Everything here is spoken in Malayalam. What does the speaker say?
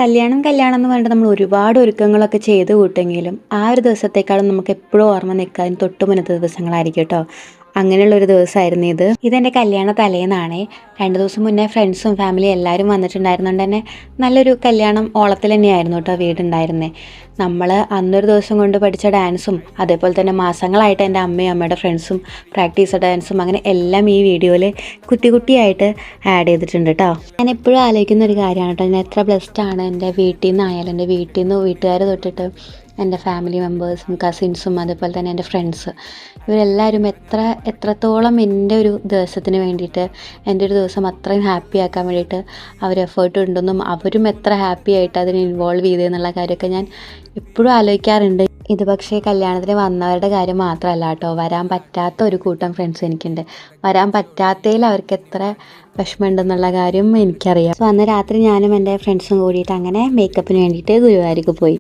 കല്യാണം എന്ന് പറഞ്ഞിട്ട് നമ്മൾ ഒരുപാട് ഒരുക്കങ്ങളൊക്കെ ചെയ്ത് കൂട്ടെങ്കിലും ആ ഒരു ദിവസത്തേക്കാളും നമുക്ക് എപ്പോഴും ഓർമ്മ നിൽക്കാൻ തൊട്ട് മുന്നത്തെ ദിവസങ്ങളായിരിക്കും കേട്ടോ. അങ്ങനെയുള്ളൊരു ദിവസമായിരുന്നു ഇതെൻ്റെ കല്യാണ തലേന്നാണേ. 2 ദിവസം മുന്നേ ഫ്രണ്ട്സും ഫാമിലിയും എല്ലാവരും വന്നിട്ടുണ്ടായിരുന്നുകൊണ്ട് തന്നെ നല്ലൊരു കല്യാണം ഓളത്തിൽ തന്നെയായിരുന്നു കേട്ടോ വീടുണ്ടായിരുന്നത്. നമ്മൾ അന്നൊരു ദിവസം കൊണ്ട് പഠിച്ച ഡാൻസും അതേപോലെ തന്നെ മാസങ്ങളായിട്ട് എൻ്റെ അമ്മയും അമ്മയുടെ ഫ്രണ്ട്സും പ്രാക്ടീസ് ഡാൻസും അങ്ങനെ എല്ലാം ഈ വീഡിയോയിൽ കുട്ടിയായിട്ട് ആഡ് ചെയ്തിട്ടുണ്ട് കേട്ടോ. ഞാൻ എപ്പോഴും ആലോചിക്കുന്ന ഒരു കാര്യമാണ് കേട്ടോ, ഞാൻ എത്ര ബ്ലെസ്ഡ് ആണ്. എൻ്റെ വീട്ടിൽ നിന്നായാലും എൻ്റെ വീട്ടുകാർ തൊട്ടിട്ട് എൻ്റെ ഫാമിലി മെമ്പേഴ്സും കസിൻസും അതേപോലെ തന്നെ എൻ്റെ ഫ്രണ്ട്സ് ഇവരെല്ലാവരും എത്രത്തോളം എൻ്റെ ഒരു ദിവസത്തിന് വേണ്ടിയിട്ട് എൻ്റെ ഒരു ദിവസം അത്രയും ഹാപ്പി ആക്കാൻ വേണ്ടിയിട്ട് അവർ എഫേർട്ട് ഉണ്ടെന്നും അവരും എത്ര ഹാപ്പി ആയിട്ട് അതിന് ഇൻവോൾവ് ചെയ്തെന്നുള്ള കാര്യമൊക്കെ ഞാൻ എപ്പോഴും ആലോചിക്കാറുണ്ട്. ഇത് പക്ഷേ കല്യാണത്തിന് വന്നവരുടെ കാര്യം മാത്രമല്ല കേട്ടോ, വരാൻ പറ്റാത്ത ഒരു കൂട്ടം ഫ്രണ്ട്സ് എനിക്കുണ്ട്. വരാൻ പറ്റാത്തതിൽ അവർക്ക് എത്ര വിഷമമുണ്ടെന്നുള്ള കാര്യം എനിക്കറിയാം. സോ അന്ന് രാത്രി ഞാനും എൻ്റെ ഫ്രണ്ട്സും കൂടിയിട്ട് അങ്ങനെ മേക്കപ്പിന് വേണ്ടിയിട്ട് ഗുരുവായൂർക്ക് പോയി.